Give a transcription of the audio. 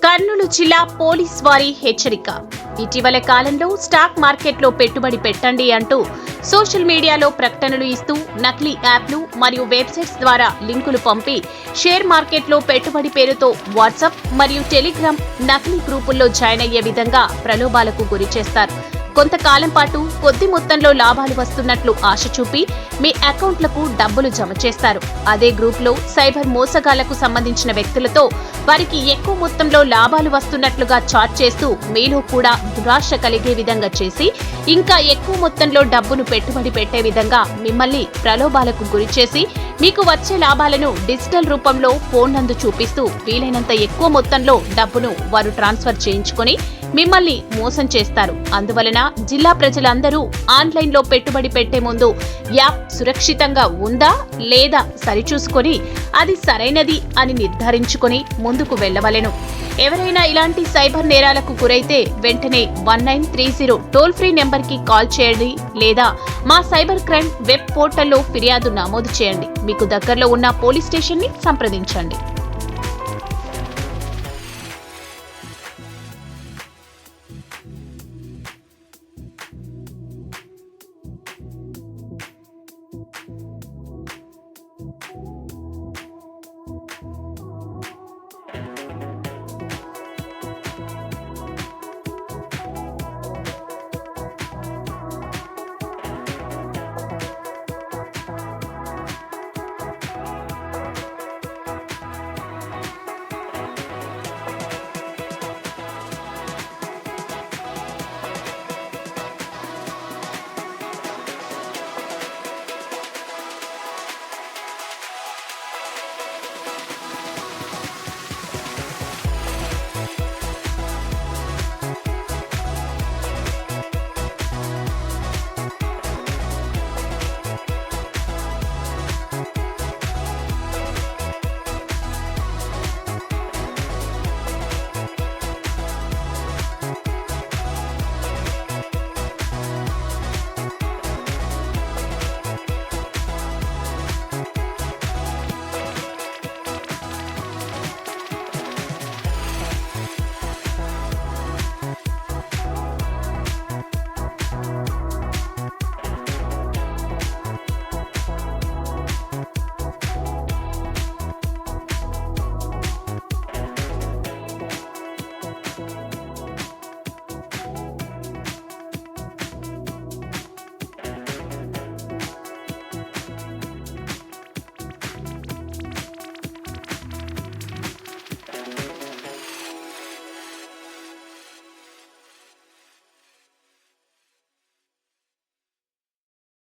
కర్నూలు జిల్లా పోలీస్ వారి హెచ్చరిక. ఇటీవల కాలంలో స్టాక్ మార్కెట్లో పెట్టుబడి పెట్టండి అంటూ సోషల్ మీడియాలో ప్రకటనలు ఇస్తూ నకిలీ యాప్లు మరియు వెబ్సైట్స్ ద్వారా లింకులు పంపి షేర్ మార్కెట్లో పెట్టుబడి పేరుతో వాట్సాప్ మరియు టెలిగ్రామ్ నకిలీ గ్రూపుల్లో జాయిన్ అయ్యే విధంగా ప్రలోభాలకు గురి చేస్తారు. కొంతకాలం పాటు కొద్ది మొత్తంలో లాభాలు వస్తున్నట్లు ఆశ చూపి మీ అకౌంట్లకు డబ్బులు జమ చేస్తారు. అదే గ్రూప్లో సైబర్ మోసగాళ్లకు సంబంధించిన వ్యక్తులతో వారికి ఎక్కువ మొత్తంలో లాభాలు వస్తున్నట్లుగా చాట్ చేస్తూ మీలో కూడా దురాశ కలిగే విధంగా చేసి ఇంకా ఎక్కువ మొత్తంలో డబ్బును పెట్టుబడి పెట్టే విధంగా మిమ్మల్ని ప్రలోభాలకు గురి చేసి మీకు వచ్చే లాభాలను డిజిటల్ రూపంలో ఫోన్ నందు చూపిస్తూ వీలైనంత ఎక్కువ మొత్తంలో డబ్బును వారు ట్రాన్స్ఫర్ చేయించుకొని మిమ్మల్ని మోసం చేస్తారు. అందువలన జిల్లా ప్రజలందరూ ఆన్లైన్లో పెట్టుబడి పెట్టే ముందు యాప్ సురక్షితంగా ఉందా లేదా సరిచూసుకొని అది సరైనది అని నిర్ధారించుకొని ముందుకు వెళ్లవలెను. ఎవరైనా ఇలాంటి సైబర్ నేరాలకు గురైతే వెంటనే 1930 టోల్ ఫ్రీ నెంబర్కి కాల్ చేయండి లేదా మా సైబర్ క్రైమ్ వెబ్ పోర్టల్లో ఫిర్యాదు నమోదు చేయండి. మీకు దగ్గరలో ఉన్న పోలీస్ స్టేషన్ని సంప్రదించండి.